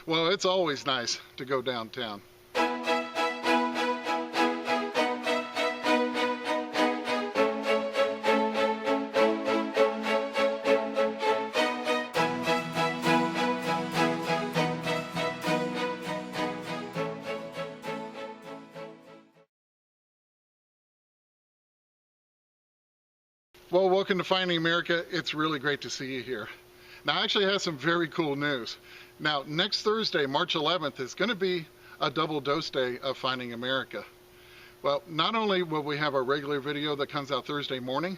Well, it's always nice to go downtown. Well, welcome to Finding America. It's really great to see you here. Now, I actually have some very cool news. Now, next Thursday, March 11th, is going to be a double dose day of Finding America. Well, not only will we have our regular video that comes out Thursday morning,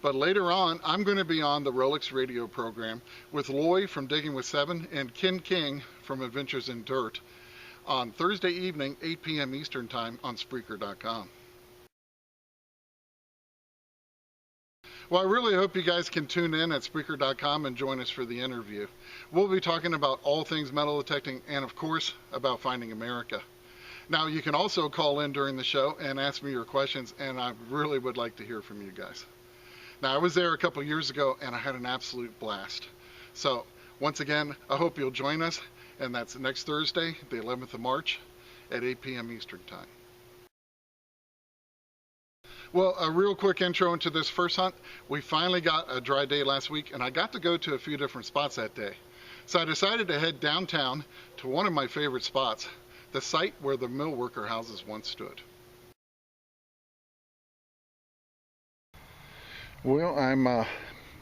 but later on, I'm going to be on the Relics radio program with Loy from Digging with Seven and Ken King from Adventures in Dirt on Thursday evening, 8 p.m. Eastern Time on Spreaker.com. Well, I really hope you guys can tune in at Spreaker.com and join us for the interview. We'll be talking about all things metal detecting and, of course, about Finding America. Now, you can also call in during the show and ask me your questions, and I really would like to hear from you guys. Now, I was there a couple years ago, and I had an absolute blast. So, once again, I hope you'll join us, and that's next Thursday, the 11th of March, at 8 p.m. Eastern Time. Well, a real quick intro into this first hunt. We finally got a dry day last week, and I got to go to a few different spots that day. So I decided to head downtown to one of my favorite spots, the site where the mill worker houses once stood. Well, I'm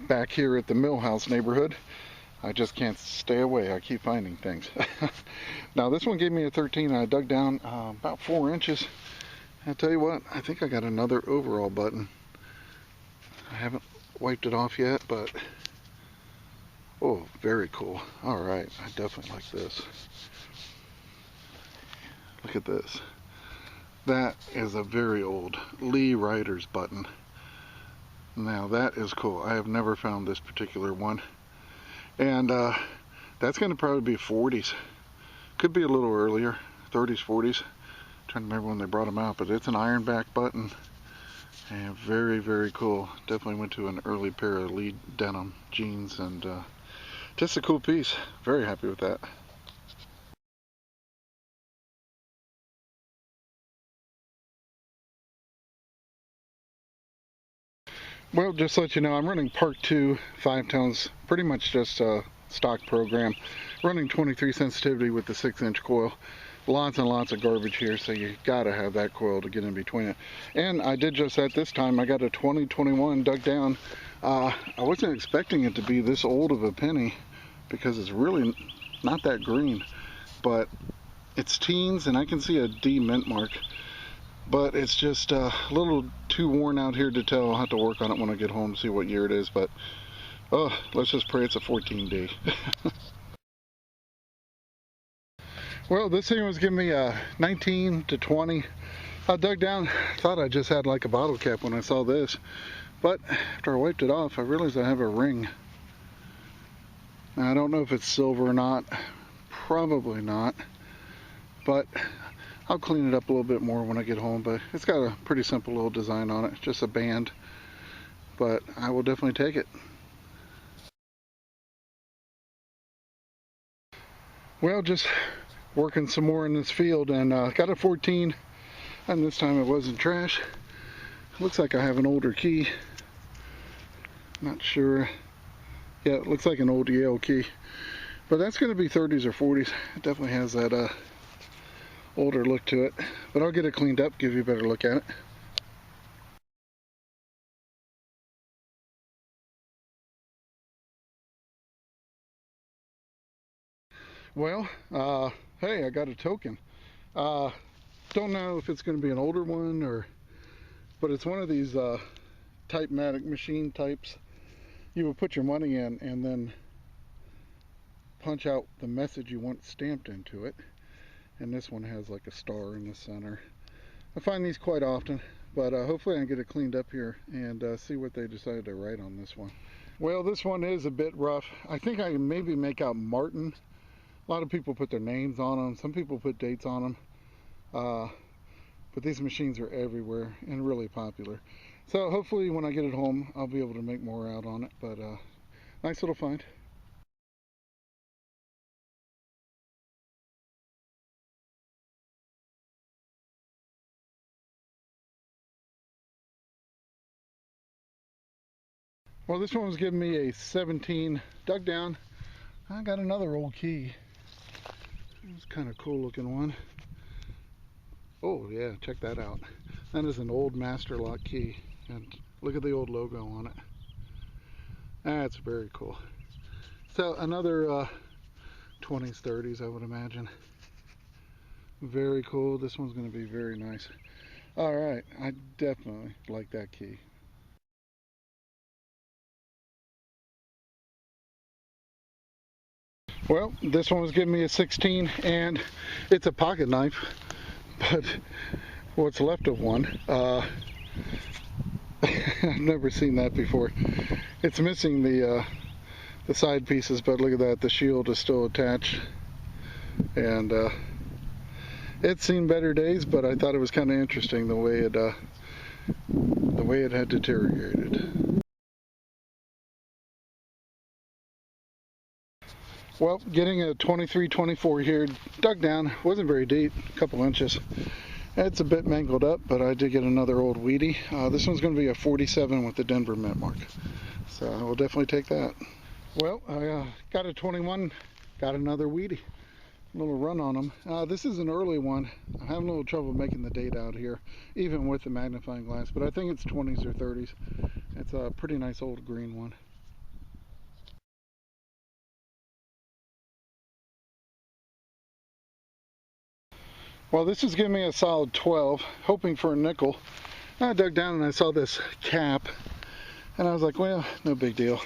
back here at the mill house neighborhood. I just can't stay away. I keep finding things. Now, this one gave me a 13. I dug down about 4 inches. I'll tell you what, I think I got another overall button. I haven't wiped it off yet, but oh, very cool. All right, I definitely like this. Look at this. That is a very old Lee Ryder's button. Now that is cool. I have never found this particular one. And that's going to probably be 40s. Could be a little earlier, 30s, 40s. Trying to remember when they brought them out, but it's an ironback button and very, very cool. Definitely went to an early pair of Lee denim jeans, and just a cool piece. Very happy with that. Well, just to let you know, I'm running Park 2 5 tones, pretty much just a stock program, running 23 sensitivity with the 6-inch coil. Lots and lots of garbage here, so you gotta have that coil to get in between it. And I did just that this time. I got a 2021 dug down. I wasn't expecting it to be this old of a penny because it's really not that green, but it's teens, and I can see a D mint mark, but it's just a little too worn out here to tell. I'll have to work on it when I get home, see what year it is, but oh, let's just pray it's a 14D. Well, this thing was giving me a 19 to 20. I dug down, thought I just had like a bottle cap when I saw this, but after I wiped it off, I realized I have a ring. Now, I don't know if it's silver or not, probably not, but I'll clean it up a little bit more when I get home. But it's got a pretty simple little design on it, just a band, but I will definitely take it. Well, just working some more in this field, and got a 14, and this time it wasn't trash. Looks like I have an older key. Not sure. Yeah, it looks like an old Yale key, but that's going to be 30s or 40s. It definitely has that older look to it, but I'll get it cleaned up, give you a better look at it. Well, hey, I got a token. Don't know if it's going to be an older one, but it's one of these Type-matic machine types. You would put your money in and then punch out the message you want stamped into it. And this one has like a star in the center. I find these quite often, but hopefully I can get it cleaned up here and see what they decided to write on this one. Well, this one is a bit rough. I think I can maybe make out Martin. A lot of people put their names on them. Some people put dates on them. But these machines are everywhere and really popular. So hopefully when I get it home, I'll be able to make more out on it. But nice little find. Well, this one was giving me a 17. Dug down, I got another old key. It's kind of cool looking one. Oh yeah, check that out. That is an old master lock key, and look at the old logo on it. That's very cool. So another 20s, 30s, I would imagine. Very cool. This one's going to be very nice. All right, I definitely like that key. Well, this one was giving me a 16, and it's a pocket knife, but what's left of one. I've never seen that before. It's missing the side pieces, but look at that, the shield is still attached, and it's seen better days, but I thought it was kind of interesting the way it had deteriorated. Well, getting a 23-24 here, dug down, wasn't very deep, a couple inches. It's a bit mangled up, but I did get another old weedy. This one's going to be a 47 with the Denver mint mark, so I will definitely take that. Well, I got a 21, got another weedy. A little run on them. This is an early one. I'm having a little trouble making the date out here, even with the magnifying glass, but I think it's 20s or 30s. It's a pretty nice old green one. Well, this is giving me a solid 12, hoping for a nickel. I dug down and I saw this cap, and I was like, well, no big deal.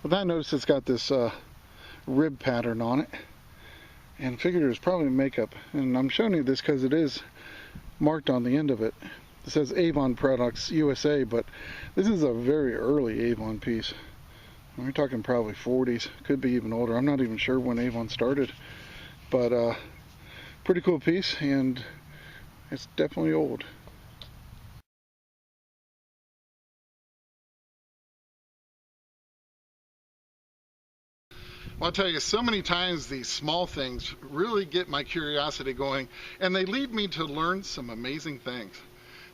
But then I noticed it's got this rib pattern on it, and figured it was probably makeup. And I'm showing you this because it is marked on the end of it. It says Avon Products USA, but this is a very early Avon piece. We're talking probably 40s, could be even older. I'm not even sure when Avon started, but pretty cool piece, and it's definitely old. Well, I'll tell you, so many times these small things really get my curiosity going, and they lead me to learn some amazing things.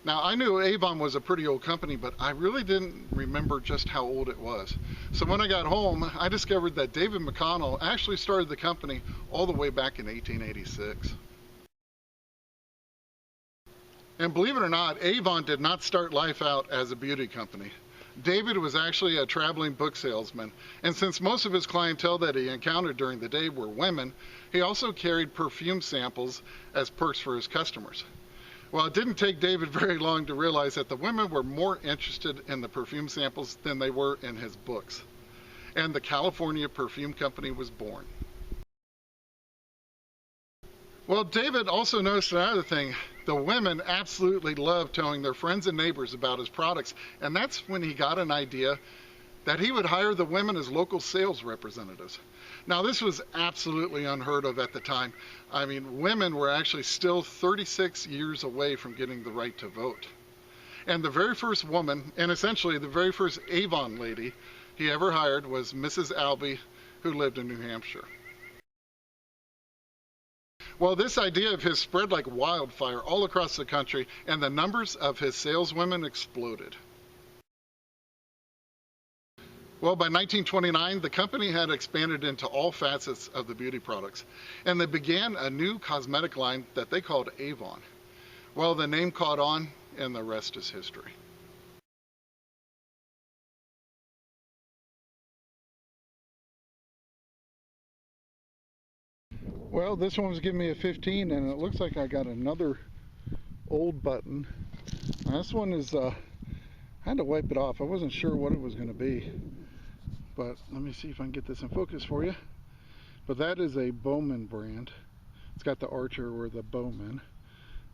Now, I knew Avon was a pretty old company, but I really didn't remember just how old it was. So when I got home, I discovered that David McConnell actually started the company all the way back in 1886. And believe it or not, Avon did not start life out as a beauty company. David was actually a traveling book salesman, and since most of his clientele that he encountered during the day were women, he also carried perfume samples as perks for his customers. Well, it didn't take David very long to realize that the women were more interested in the perfume samples than they were in his books. And the California Perfume Company was born. Well, David also noticed another thing. The women absolutely loved telling their friends and neighbors about his products, and that's when he got an idea that he would hire the women as local sales representatives. Now, this was absolutely unheard of at the time. I mean, women were actually still 36 years away from getting the right to vote. And the very first woman, and essentially the very first Avon lady he ever hired, was Mrs. Albee, who lived in New Hampshire. Well, this idea of his spread like wildfire all across the country, and the numbers of his saleswomen exploded. Well, by 1929, the company had expanded into all facets of the beauty products, and they began a new cosmetic line that they called Avon. Well, the name caught on, and the rest is history. Well, this one was giving me a 15, and it looks like I got another old button. Now, this one is, I had to wipe it off. I wasn't sure what it was going to be, but let me see if I can get this in focus for you. But that is a Bowman brand. It's got the Archer or the Bowman,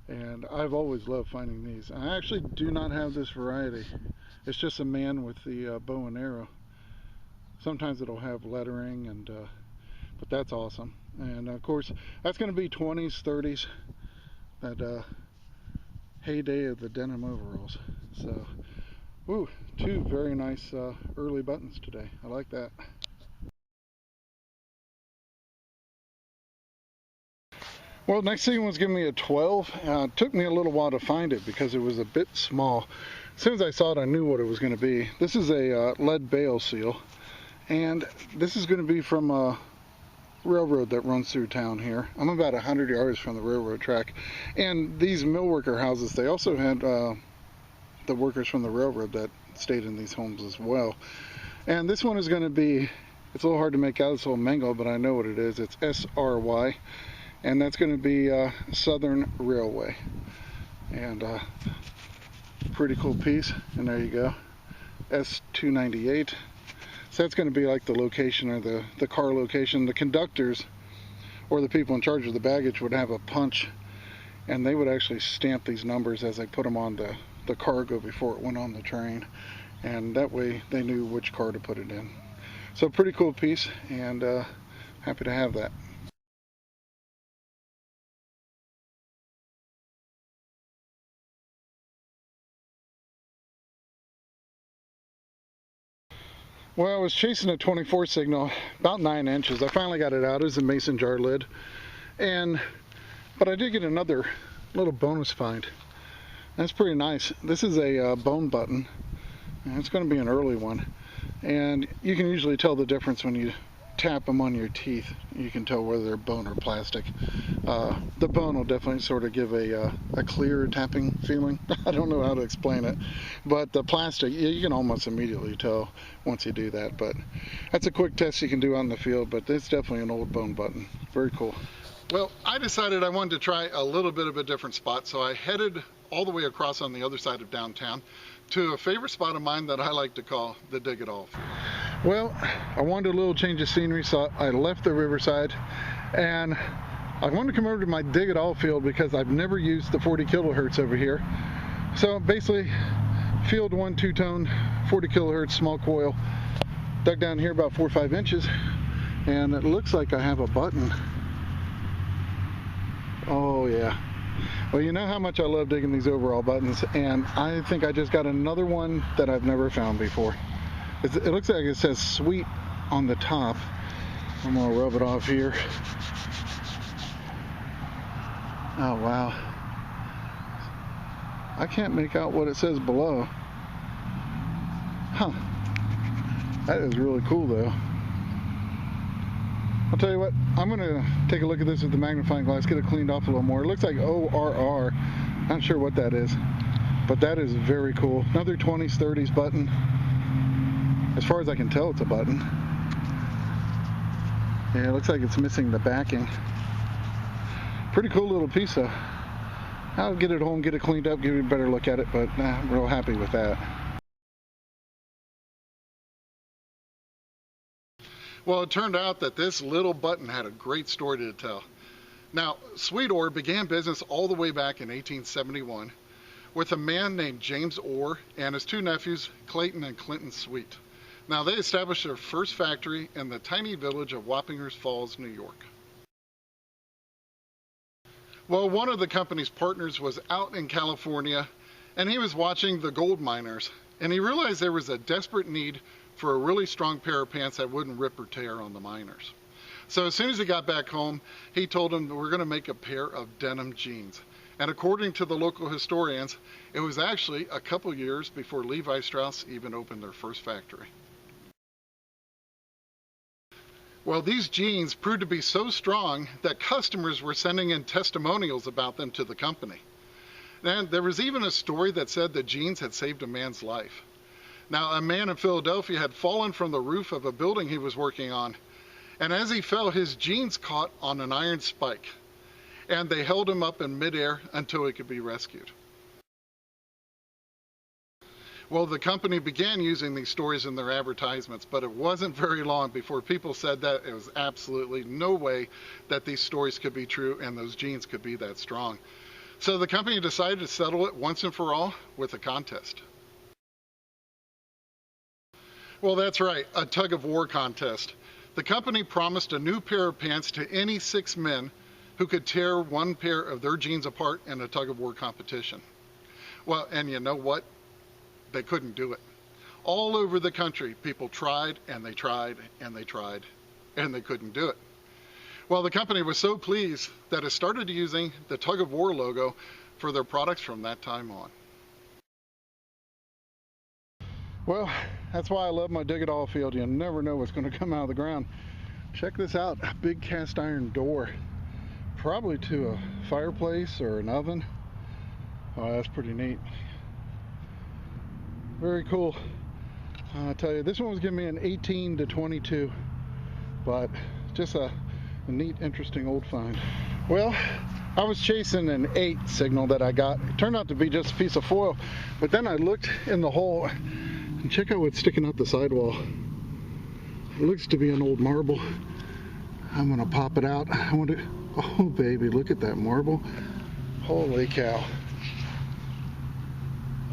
and I've always loved finding these. I actually do not have this variety. It's just a man with the bow and arrow. Sometimes it'll have lettering, and but that's awesome. And of course, that's going to be 20s, 30s, that heyday of the denim overalls. So, ooh, two very nice early buttons today. I like that. Well, next thing was giving me a 12. It took me a little while to find it because it was a bit small. As soon as I saw it, I knew what it was going to be. This is a lead bale seal, and this is going to be from a railroad that runs through town here. I'm about 100 yards from the railroad track, and these mill worker houses, they also had the workers from the railroad that stayed in these homes as well. And this one is going to be, it's a little hard to make out, it's a little mangled, but I know what it is. It's SRY, and that's going to be Southern Railway. And pretty cool piece, and there you go, S298. So that's going to be like the location, or the car location. The conductors or the people in charge of the baggage would have a punch, and they would actually stamp these numbers as they put them on the cargo before it went on the train, and that way they knew which car to put it in. So pretty cool piece, and happy to have that. Well, I was chasing a 24 signal, about 9 inches. I finally got it out. It was a mason jar lid. But I did get another little bonus find. That's pretty nice. This is a bone button. And it's going to be an early one. And you can usually tell the difference when you tap them on your teeth. You can tell whether they're bone or plastic. The bone will definitely sort of give a clear tapping feeling. I don't know how to explain it, but the plastic, you can almost immediately tell once you do that. But that's a quick test you can do out in the field, but it's definitely an old bone button. Very cool. Well, I decided I wanted to try a little bit of a different spot, so I headed all the way across on the other side of downtown to a favorite spot of mine that I like to call the Dig It All. Well, I wanted a little change of scenery, so I left the riverside, and I wanted to come over to my Dig It All field because I've never used the 40 kilohertz over here. So basically, field 1 2-tone, 40 kilohertz, small coil, dug down here about 4 or 5 inches, and it looks like I have a button. Oh yeah. Well, you know how much I love digging these overall buttons, and I think I just got another one that I've never found before. It looks like it says sweet on the top. I'm gonna rub it off here. Oh wow. I can't make out what it says below. Huh. That is really cool though. I'll tell you what, I'm gonna take a look at this with the magnifying glass, get it cleaned off a little more. It looks like ORR. Not sure what that is, but that is very cool. Another 20s, 30s button. As far as I can tell, it's a button. Yeah, it looks like it's missing the backing. Pretty cool little piece though. I'll get it home, get it cleaned up, give you a better look at it, but I'm real happy with that. Well, it turned out that this little button had a great story to tell. Now, Sweet Ore began business all the way back in 1871 with a man named James Orr and his 2 nephews, Clayton and Clinton Sweet. Now, they established their first factory in the tiny village of Wappingers Falls, New York. Well, one of the company's partners was out in California, and he was watching the gold miners, and he realized there was a desperate need for a really strong pair of pants that wouldn't rip or tear on the miners. So as soon as he got back home, he told them that we're going to make a pair of denim jeans. And according to the local historians, it was actually a couple years before Levi Strauss even opened their first factory. Well, these jeans proved to be so strong that customers were sending in testimonials about them to the company. And there was even a story that said the jeans had saved a man's life. Now, a man in Philadelphia had fallen from the roof of a building he was working on, and as he fell, his jeans caught on an iron spike, and they held him up in midair until he could be rescued. Well, the company began using these stories in their advertisements, but it wasn't very long before people said that it was absolutely no way that these stories could be true and those jeans could be that strong. So the company decided to settle it once and for all with a contest. Well, that's right, a tug-of-war contest. The company promised a new pair of pants to any 6 men who could tear one pair of their jeans apart in a tug-of-war competition. Well, and you know what? They couldn't do it. All over the country, people tried and they tried and they tried, and they couldn't do it. Well, the company was so pleased that it started using the tug-of-war logo for their products from that time on. Well, that's why I love my dig-it-all field. You never know what's going to come out of the ground. Check this out, a big cast iron door. Probably to a fireplace or an oven. Oh, that's pretty neat. Very cool. I'll tell you, this one was giving me an 18 to 22, but just a neat, interesting old find. Well, I was chasing an 8 signal that I got. It turned out to be just a piece of foil, but then I looked in the hole and check out what's sticking out the sidewall. It looks to be an old marble. I'm gonna pop it out. I want to. Oh baby, look at that marble. Holy cow.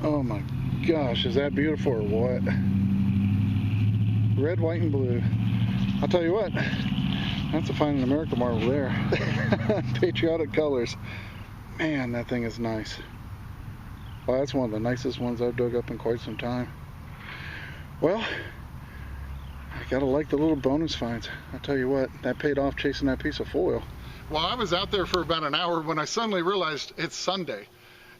Oh my gosh, is that beautiful or what? Red, white, and blue. I'll tell you what, that's a fine American marble there. Patriotic colors. Man, that thing is nice. Well, that's one of the nicest ones I've dug up in quite some time. Well, I gotta like the little bonus finds. I'll tell you what, that paid off chasing that piece of foil. Well, I was out there for about an hour when I suddenly realized it's Sunday.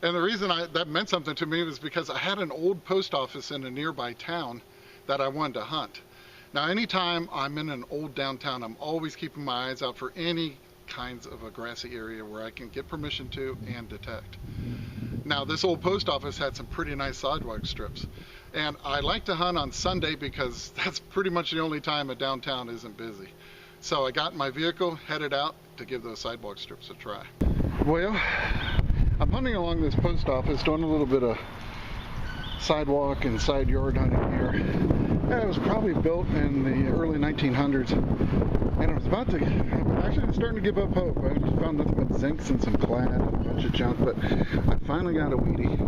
And the reason that meant something to me was because I had an old post office in a nearby town that I wanted to hunt. Now, anytime I'm in an old downtown, I'm always keeping my eyes out for any kinds of a grassy area where I can get permission to and detect. Now, this old post office had some pretty nice sidewalk strips. And I like to hunt on Sunday because that's pretty much the only time a downtown isn't busy. So I got in my vehicle, headed out to give those sidewalk strips a try. Well, I'm hunting along this post office, doing a little bit of sidewalk and side yard hunting here. It was probably built in the early 1900s, and I was about to, actually starting to give up hope. I found nothing but zincs and some clad and a bunch of junk, but I finally got a weedy,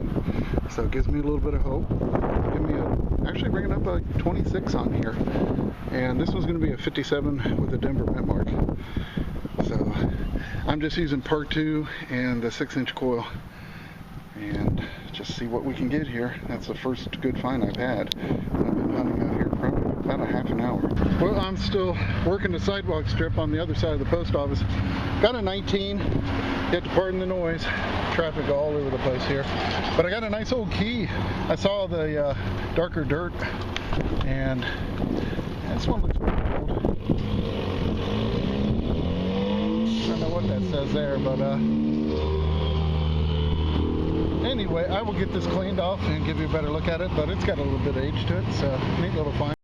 so it gives me a little bit of hope. Actually bringing up a 26 on here, and this one's going to be a 57 with a Denver mint mark. So I'm just using part 2 and the 6-inch coil, and just see what we can get here. That's the first good find I've had. I've been hunting out here probably about a half an hour. Well, I'm still working the sidewalk strip on the other side of the post office. Got a 19. You have to pardon the noise. Traffic all over the place here. But I got a nice old key. I saw the darker dirt, and this one looks pretty old. I don't know what that says there, but anyway, I will get this cleaned off and give you a better look at it, but it's got a little bit of age to it, so neat little find.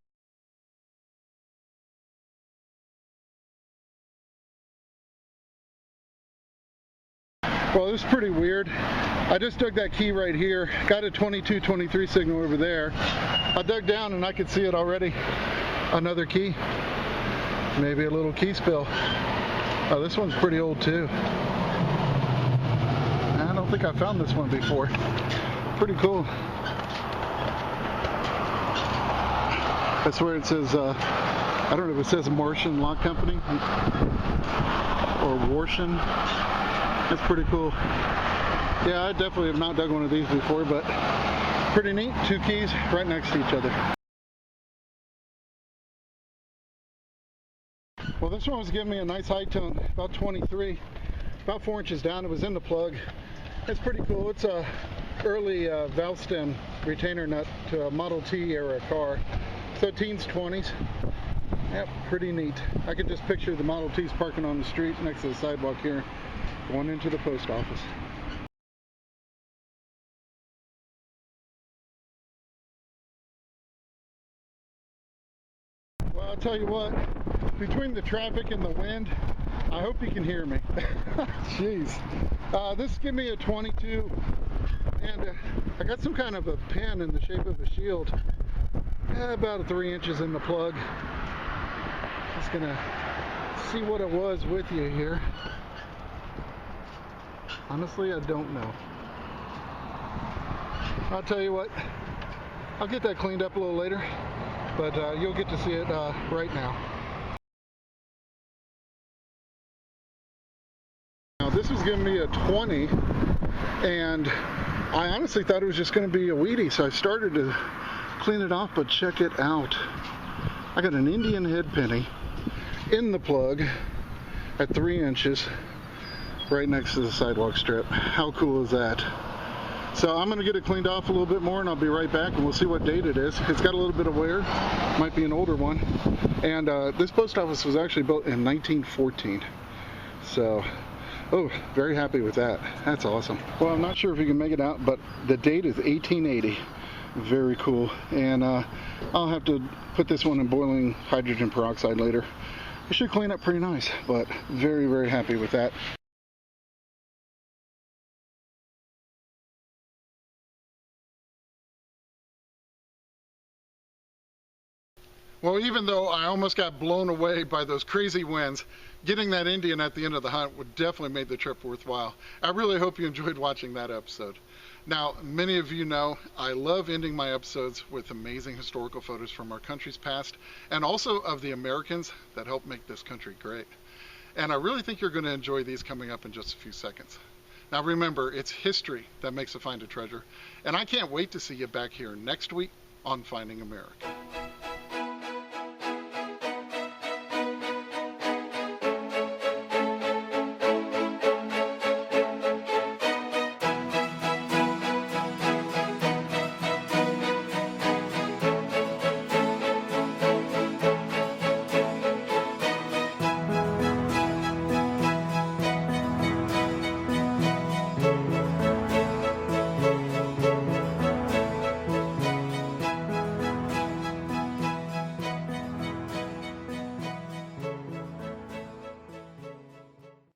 Well, this is pretty weird. I just dug that key right here, got a 22-23 signal over there. I dug down and I could see it already. Another key. Maybe a little key spill. Oh, this one's pretty old too. I don't think I found this one before. Pretty cool. That's where it says, I don't know if it says Martian Lock Company or Warshan. That's pretty cool. Yeah, I definitely have not dug one of these before, but pretty neat. 2 keys right next to each other. Well, this one was giving me a nice high tone, about 23, about 4 inches down. It was in the plug. It's pretty cool. It's a early valve stem retainer nut to a Model T era car. So teens, 20s. Yep, pretty neat. I can just picture the Model T's parking on the street next to the sidewalk here, going into the post office. Well, I'll tell you what, between the traffic and the wind, I hope you can hear me. Jeez. This gives me a 22, and I got some kind of a pin in the shape of a shield, about 3 inches in the plug. Just gonna see what it was with you here. Honestly, I don't know. I'll tell you what, I'll get that cleaned up a little later, but you'll get to see it right now. Now this was giving me a 20, and I honestly thought it was just going to be a weedy, so I started to clean it off, but check it out. I got an Indian head penny in the plug at 3 inches right next to the sidewalk strip. How cool is that? So I'm going to get it cleaned off a little bit more and I'll be right back and we'll see what date it is. It's got a little bit of wear, might be an older one. And this post office was actually built in 1914. So, oh, very happy with that. That's awesome. Well, I'm not sure if you can make it out, but the date is 1880. Very cool. And I'll have to put this one in boiling hydrogen peroxide later. It should clean up pretty nice, but very, very happy with that. Well, even though I almost got blown away by those crazy winds, getting that Indian at the end of the hunt would definitely make the trip worthwhile. I really hope you enjoyed watching that episode. Now, many of you know I love ending my episodes with amazing historical photos from our country's past and also of the Americans that helped make this country great. And I really think you're going to enjoy these coming up in just a few seconds. Now remember, it's history that makes a find a treasure, and I can't wait to see you back here next week on Finding America.